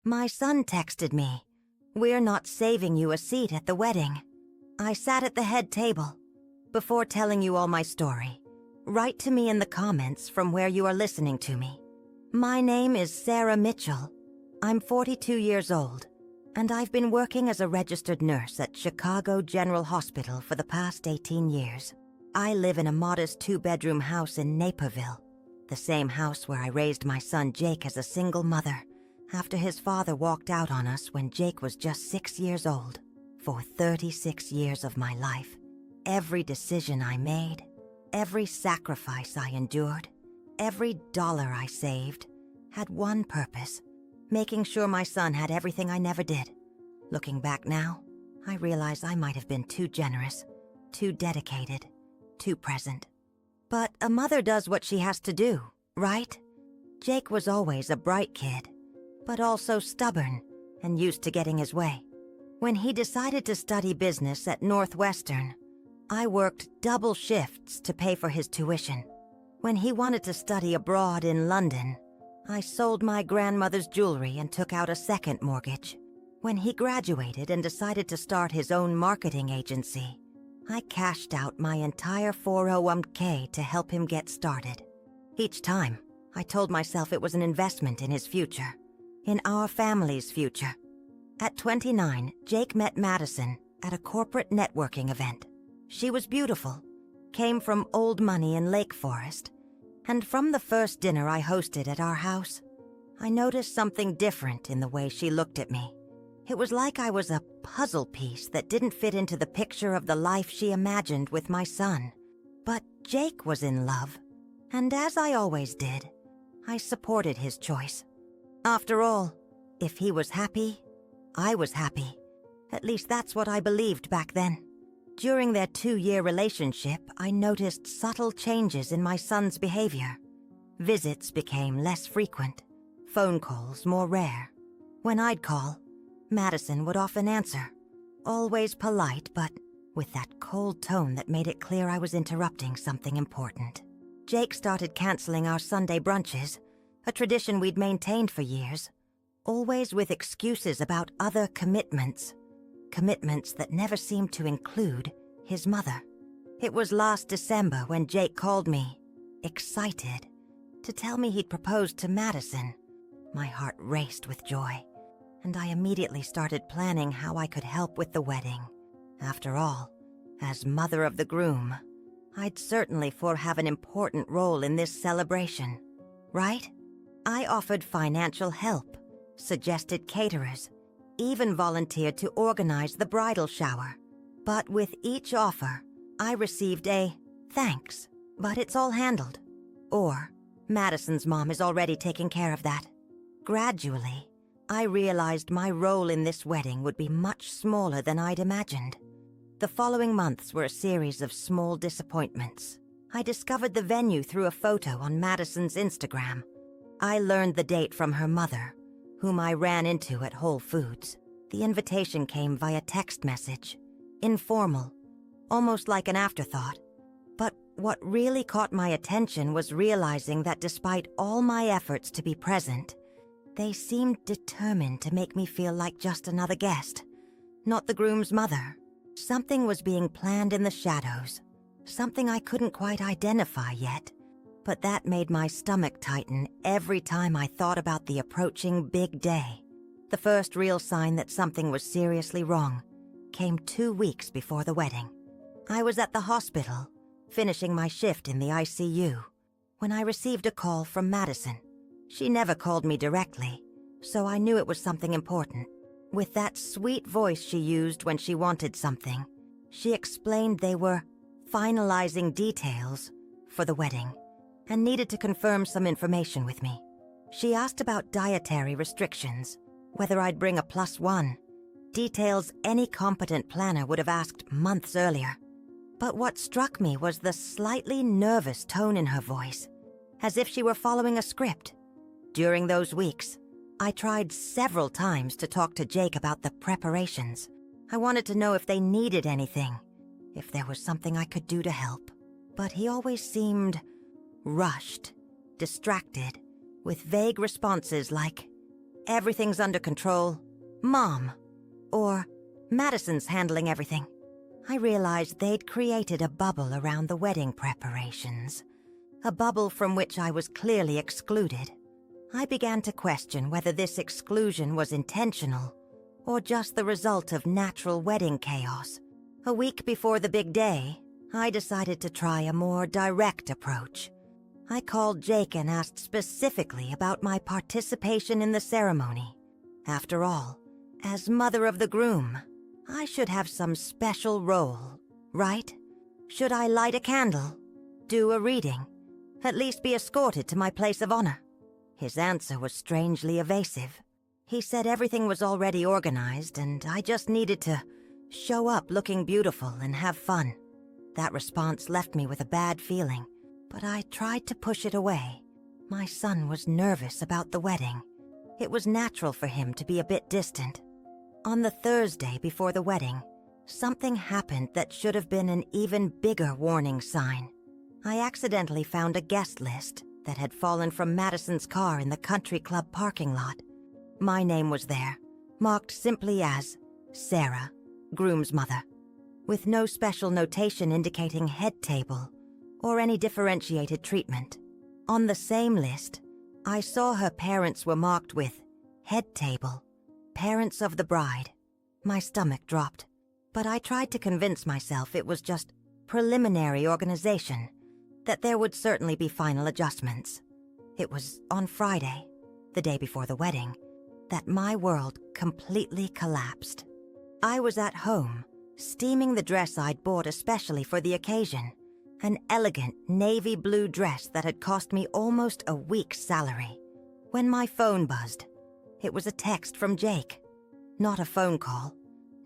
My son texted me, "We're not saving you a seat at the wedding." I sat at the head table. Before telling you all my story, write to me in the comments from where you are listening to me. My name is Sarah Mitchell. I'm 42 years old, and I've been working as a registered nurse at Chicago General Hospital for the past 18 years. I live in a modest 2-bedroom house in Naperville, the same house where I raised my son Jake as a single mother after his father walked out on us when Jake was just 6 years old. For 36 years of my life, every decision I made, every sacrifice I endured, every dollar I saved, had one purpose: making sure my son had everything I never did. Looking back now, I realize I might have been too generous, too dedicated, too present. But a mother does what she has to do, right? Jake was always a bright kid, but also stubborn and used to getting his way. When he decided to study business at Northwestern, I worked double shifts to pay for his tuition. When he wanted to study abroad in London, I sold my grandmother's jewelry and took out a second mortgage. When he graduated and decided to start his own marketing agency, I cashed out my entire 401k to help him get started. Each time, I told myself it was an investment in his future, in our family's future. At 29, Jake met Madison at a corporate networking event. She was beautiful, came from old money in Lake Forest, and from the first dinner I hosted at our house, I noticed something different in the way she looked at me. It was like I was a puzzle piece that didn't fit into the picture of the life she imagined with my son. But Jake was in love, and as I always did, I supported his choice. After all, if he was happy, I was happy. At least that's what I believed back then. During their 2-year relationship, I noticed subtle changes in my son's behavior. Visits became less frequent, phone calls more rare. When I'd call, Madison would often answer, always polite, but with that cold tone that made it clear I was interrupting something important. Jake started canceling our Sunday brunches, a tradition we'd maintained for years, always with excuses about other commitments that never seemed to include his mother. It was last December when Jake called me, excited, to tell me he'd proposed to Madison. My heart raced with joy, and I immediately started planning how I could help with the wedding. After all, as mother of the groom, I'd certainly have an important role in this celebration, right? I offered financial help, suggested caterers, even volunteered to organize the bridal shower. But with each offer, I received a "thanks, but it's all handled," or "Madison's mom is already taking care of that." Gradually, I realized my role in this wedding would be much smaller than I'd imagined. The following months were a series of small disappointments. I discovered the venue through a photo on Madison's Instagram. I learned the date from her mother, whom I ran into at Whole Foods. The invitation came via text message, informal, almost like an afterthought. But what really caught my attention was realizing that despite all my efforts to be present, they seemed determined to make me feel like just another guest, not the groom's mother. Something was being planned in the shadows, something I couldn't quite identify yet, but that made my stomach tighten every time I thought about the approaching big day. The first real sign that something was seriously wrong came 2 weeks before the wedding. I was at the hospital, finishing my shift in the ICU, when I received a call from Madison. She never called me directly, so I knew it was something important. With that sweet voice she used when she wanted something, she explained they were finalizing details for the wedding and needed to confirm some information with me. She asked about dietary restrictions, whether I'd bring a +1, details any competent planner would have asked months earlier. But what struck me was the slightly nervous tone in her voice, as if she were following a script. During those weeks, I tried several times to talk to Jake about the preparations. I wanted to know if they needed anything, if there was something I could do to help. But he always seemed rushed, distracted, with vague responses like, everything's under control, Mom, or Madison's handling everything. I realized they'd created a bubble around the wedding preparations, a bubble from which I was clearly excluded. I began to question whether this exclusion was intentional or just the result of natural wedding chaos. A week before the big day, I decided to try a more direct approach. I called Jake and asked specifically about my participation in the ceremony. After all, as mother of the groom, I should have some special role, right? Should I light a candle, do a reading, at least be escorted to my place of honor? His answer was strangely evasive. He said everything was already organized and I just needed to show up looking beautiful and have fun. That response left me with a bad feeling, but I tried to push it away. My son was nervous about the wedding. It was natural for him to be a bit distant. On the Thursday before the wedding, something happened that should have been an even bigger warning sign. I accidentally found a guest list that had fallen from Madison's car in the country club parking lot. My name was there, marked simply as Sarah, groom's mother, with no special notation indicating head table or any differentiated treatment. On the same list, I saw her parents were marked with head table, parents of the bride. My stomach dropped, but I tried to convince myself it was just preliminary organization, that there would certainly be final adjustments. It was on Friday, the day before the wedding, that my world completely collapsed. I was at home, steaming the dress I'd bought especially for the occasion, an elegant navy blue dress that had cost me almost a week's salary, when my phone buzzed. It was a text from Jake. Not a phone call,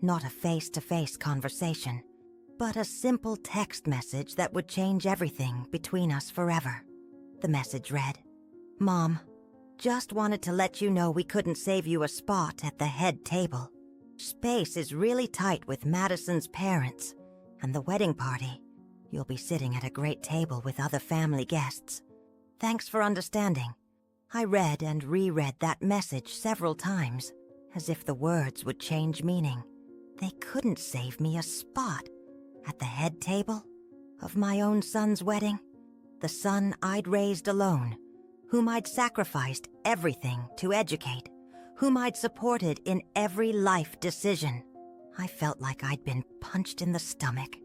not a face-to-face conversation, but a simple text message that would change everything between us forever. The message read, "Mom, just wanted to let you know we couldn't save you a spot at the head table. Space is really tight with Madison's parents, and the wedding party. You'll be sitting at a great table with other family guests. Thanks for understanding." I read and reread that message several times, as if the words would change meaning. They couldn't save me a spot at the head table of my own son's wedding, the son I'd raised alone, whom I'd sacrificed everything to educate, whom I'd supported in every life decision. I felt like I'd been punched in the stomach.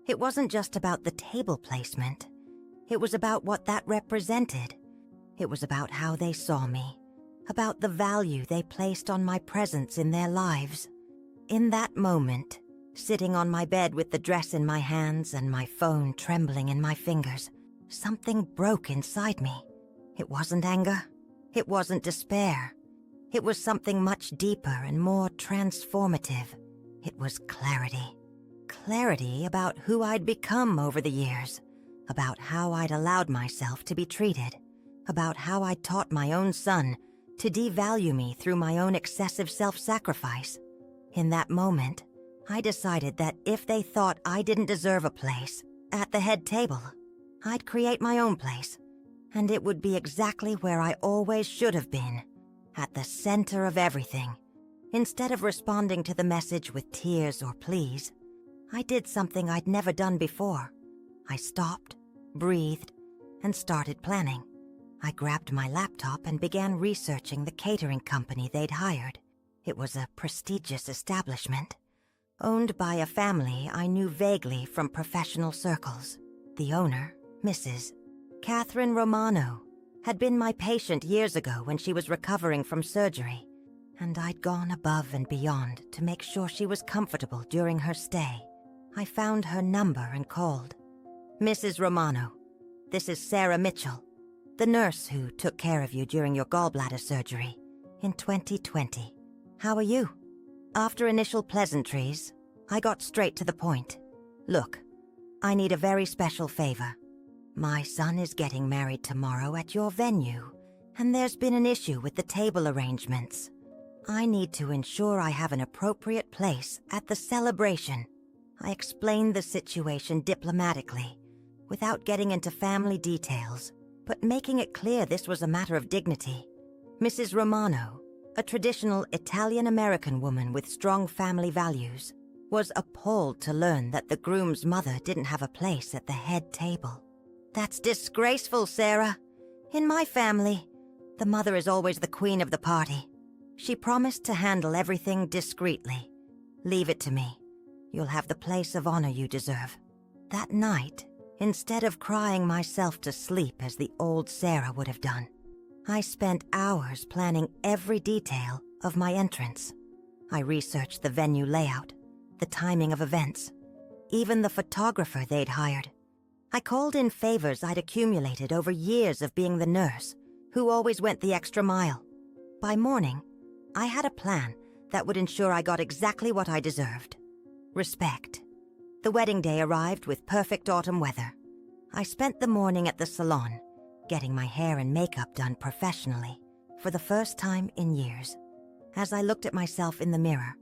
It wasn't just about the table placement. It was about what that represented. It was about how they saw me, about the value they placed on my presence in their lives. In that moment, sitting on my bed with the dress in my hands and my phone trembling in my fingers, something broke inside me. It wasn't anger. It wasn't despair. It was something much deeper and more transformative. It was clarity. Clarity about who I'd become over the years, about how I'd allowed myself to be treated, about how I taught my own son to devalue me through my own excessive self-sacrifice. In that moment, I decided that if they thought I didn't deserve a place at the head table, I'd create my own place, and it would be exactly where I always should have been, at the center of everything. Instead of responding to the message with tears or pleas, I did something I'd never done before. I stopped, breathed, and started planning. I grabbed my laptop and began researching the catering company they'd hired. It was a prestigious establishment, owned by a family I knew vaguely from professional circles. The owner, Mrs. Catherine Romano, had been my patient years ago when she was recovering from surgery, and I'd gone above and beyond to make sure she was comfortable during her stay. I found her number and called. "Mrs. Romano, this is Sarah Mitchell, the nurse who took care of you during your gallbladder surgery in 2020. How are you?" After initial pleasantries, I got straight to the point. "Look, I need a very special favor. My son is getting married tomorrow at your venue, and there's been an issue with the table arrangements. I need to ensure I have an appropriate place at the celebration." I explained the situation diplomatically, without getting into family details, but making it clear this was a matter of dignity. Mrs. Romano, a traditional Italian-American woman with strong family values, was appalled to learn that the groom's mother didn't have a place at the head table. "That's disgraceful, Sarah. In my family, the mother is always the queen of the party." She promised to handle everything discreetly. "Leave it to me. You'll have the place of honor you deserve." That night, instead of crying myself to sleep as the old Sarah would have done, I spent hours planning every detail of my entrance. I researched the venue layout, the timing of events, even the photographer they'd hired. I called in favors I'd accumulated over years of being the nurse, who always went the extra mile. By morning, I had a plan that would ensure I got exactly what I deserved: respect. The wedding day arrived with perfect autumn weather. I spent the morning at the salon, getting my hair and makeup done professionally for the first time in years. As I looked at myself in the mirror,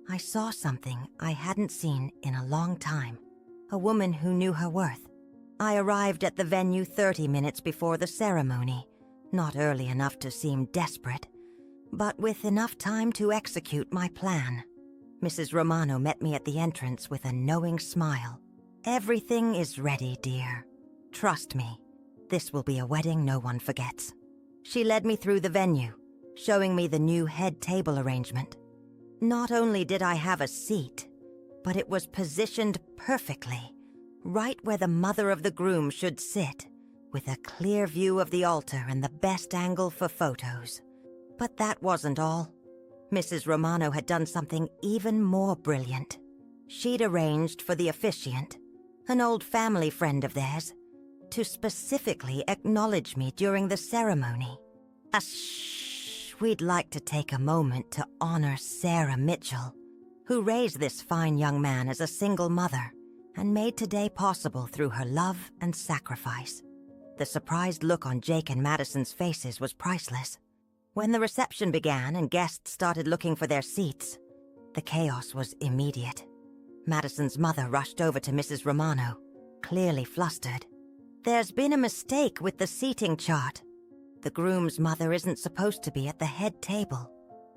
I saw something I hadn't seen in a long time: a woman who knew her worth. I arrived at the venue 30 minutes before the ceremony, not early enough to seem desperate, but with enough time to execute my plan. Mrs. Romano met me at the entrance with a knowing smile. "Everything is ready, dear. Trust me, this will be a wedding no one forgets." She led me through the venue, showing me the new head table arrangement. Not only did I have a seat, but it was positioned perfectly, right where the mother of the groom should sit, with a clear view of the altar and the best angle for photos. But that wasn't all. Mrs. Romano had done something even more brilliant. She'd arranged for the officiant, an old family friend of theirs, to specifically acknowledge me during the ceremony. We'd like to take a moment to honor Sarah Mitchell, who raised this fine young man as a single mother and made today possible through her love and sacrifice. The surprised look on Jake and Madison's faces was priceless. When the reception began and guests started looking for their seats, the chaos was immediate. Madison's mother rushed over to Mrs. Romano, clearly flustered. "There's been a mistake with the seating chart. The groom's mother isn't supposed to be at the head table."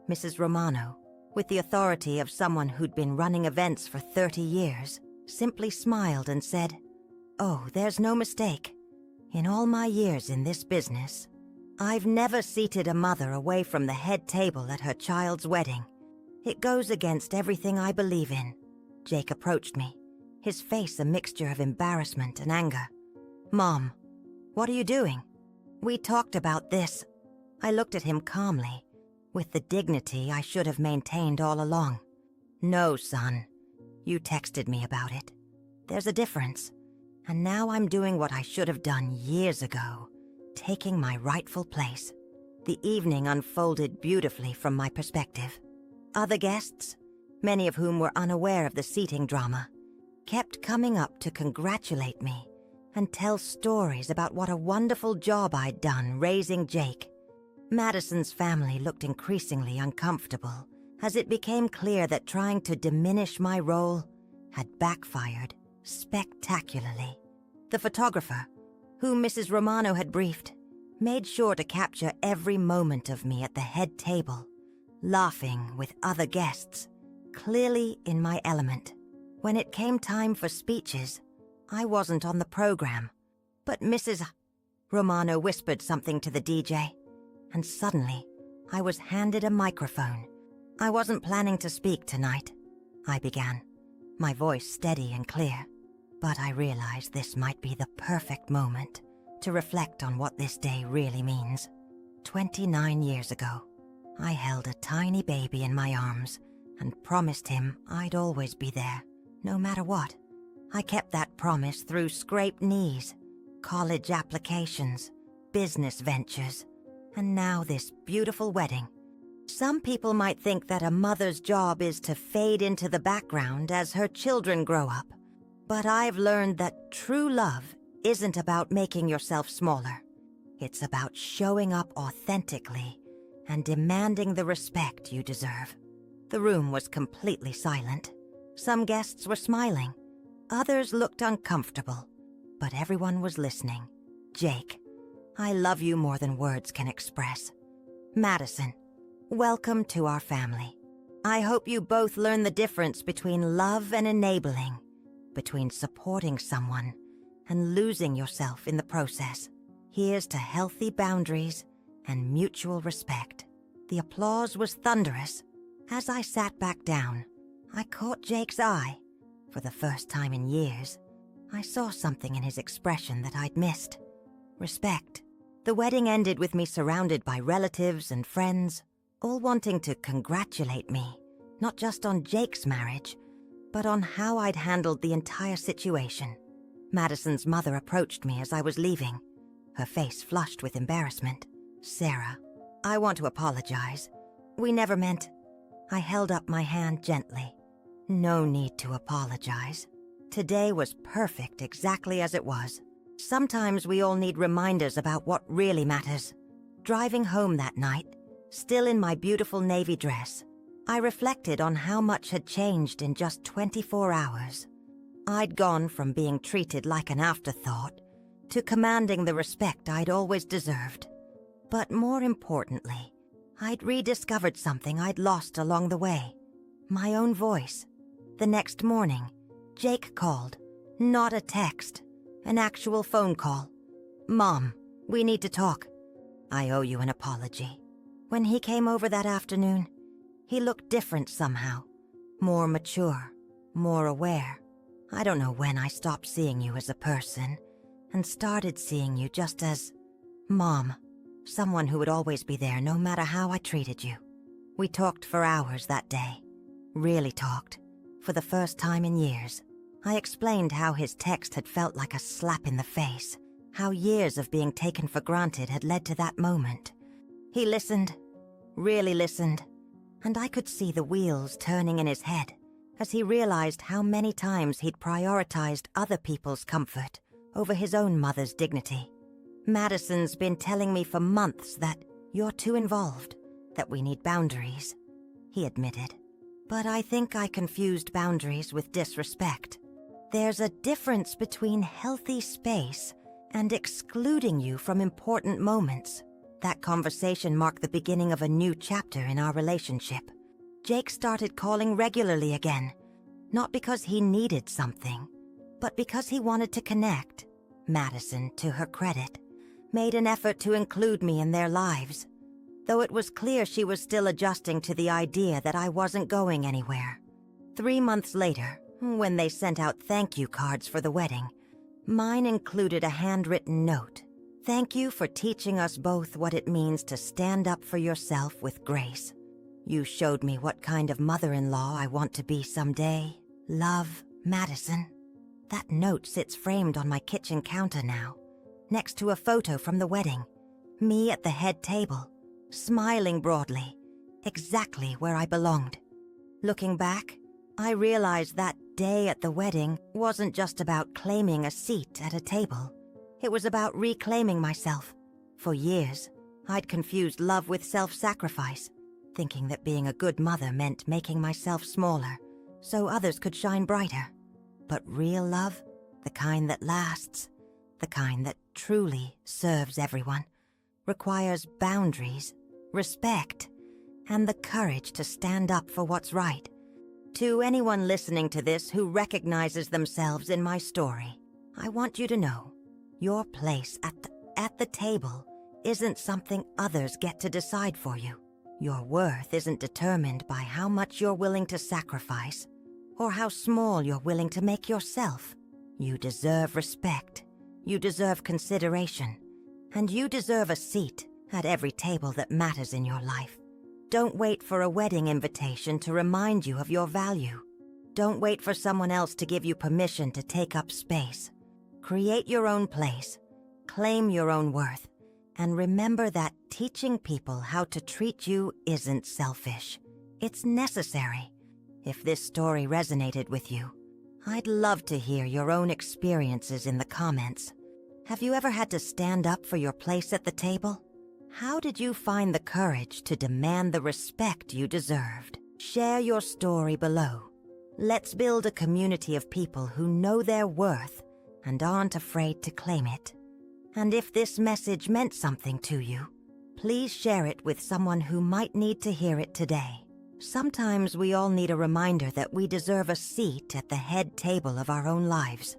Mrs. Romano, with the authority of someone who'd been running events for 30 years, simply smiled and said, "Oh, there's no mistake. In all my years in this business, I've never seated a mother away from the head table at her child's wedding. It goes against everything I believe in." Jake approached me, his face a mixture of embarrassment and anger. "Mom, what are you doing?" "We talked about this." I looked at him calmly, with the dignity I should have maintained all along. "No, son. You texted me about it. There's a difference, and now I'm doing what I should have done years ago, taking my rightful place." The evening unfolded beautifully from my perspective. Other guests, many of whom were unaware of the seating drama, kept coming up to congratulate me and tell stories about what a wonderful job I'd done raising Jake. Madison's family looked increasingly uncomfortable as it became clear that trying to diminish my role had backfired spectacularly. The photographer, whom Mrs. Romano had briefed, made sure to capture every moment of me at the head table, laughing with other guests, clearly in my element. When it came time for speeches, I wasn't on the program, but Mrs. Romano whispered something to the DJ, and suddenly I was handed a microphone. "I wasn't planning to speak tonight," I began, my voice steady and clear, but I realized this might be the perfect moment to reflect on what this day really means. 29 years ago, I held a tiny baby in my arms and promised him I'd always be there, no matter what. I kept that promise through scraped knees, college applications, business ventures, and now this beautiful wedding. Some people might think that a mother's job is to fade into the background as her children grow up, but I've learned that true love isn't about making yourself smaller. It's about showing up authentically and demanding the respect you deserve. The room was completely silent. Some guests were smiling. Others looked uncomfortable, but everyone was listening. "Jake, I love you more than words can express. Madison, Welcome to our family. I hope you both learn the difference between love and enabling, between supporting someone and losing yourself in the process. Here's to healthy boundaries and mutual respect. The applause was thunderous. As I sat back down, I caught Jake's eye. For the first time in years, I saw something in his expression that I'd missed. Respect. The wedding ended with me surrounded by relatives and friends, all wanting to congratulate me, not just on Jake's marriage, but on how I'd handled the entire situation. Madison's mother approached me as I was leaving, her face flushed with embarrassment. "Sarah, I want to apologize. We never meant..." I held up my hand gently. "No need to apologize. Today was perfect exactly as it was. Sometimes we all need reminders about what really matters." Driving home that night, still in my beautiful navy dress, I reflected on how much had changed in just 24 hours. I'd gone from being treated like an afterthought to commanding the respect I'd always deserved. But more importantly, I'd rediscovered something I'd lost along the way: my own voice. The next morning, Jake called. Not a text, an actual phone call. "Mom, we need to talk. I owe you an apology." When he came over that afternoon, he looked different somehow. More mature, more aware. I don't know when I stopped seeing you as a person and started seeing you just as Mom, someone who would always be there no matter how I treated you. We talked for hours that day. Really talked. For the first time in years. I explained how his text had felt like a slap in the face, how years of being taken for granted had led to that moment. He listened, really listened, and I could see the wheels turning in his head as he realized how many times he'd prioritized other people's comfort over his own mother's dignity. "Madison's been telling me for months that you're too involved, that we need boundaries," he admitted. But I think I confused boundaries with disrespect. There's a difference between healthy space and excluding you from important moments. That conversation marked the beginning of a new chapter in our relationship. Jake started calling regularly again, not because he needed something, but because he wanted to connect. Madison, to her credit, made an effort to include me in their lives, though it was clear she was still adjusting to the idea that I wasn't going anywhere. 3 months later, when they sent out thank you cards for the wedding, mine included a handwritten note. "Thank you for teaching us both what it means to stand up for yourself with grace. You showed me what kind of mother-in-law I want to be someday. Love, Madison." That note sits framed on my kitchen counter now, next to a photo from the wedding. Me at the head table, smiling broadly, exactly where I belonged. Looking back, I realized that day at the wedding wasn't just about claiming a seat at a table. It was about reclaiming myself. For years, I'd confused love with self-sacrifice, thinking that being a good mother meant making myself smaller so others could shine brighter. But real love, the kind that lasts, the kind that truly serves everyone, requires boundaries, respect, and the courage to stand up for what's right. To anyone listening to this who recognizes themselves in my story, I want you to know, your place at the table isn't something others get to decide for you. Your worth isn't determined by how much you're willing to sacrifice or how small you're willing to make yourself. You deserve respect, you deserve consideration, and you deserve a seat at every table that matters in your life. Don't wait for a wedding invitation to remind you of your value. Don't wait for someone else to give you permission to take up space. Create your own place, claim your own worth, and remember that teaching people how to treat you isn't selfish. It's necessary. If this story resonated with you, I'd love to hear your own experiences in the comments. Have you ever had to stand up for your place at the table? How did you find the courage to demand the respect you deserved? Share your story below. Let's build a community of people who know their worth and aren't afraid to claim it. And if this message meant something to you, please share it with someone who might need to hear it today. Sometimes we all need a reminder that we deserve a seat at the head table of our own lives.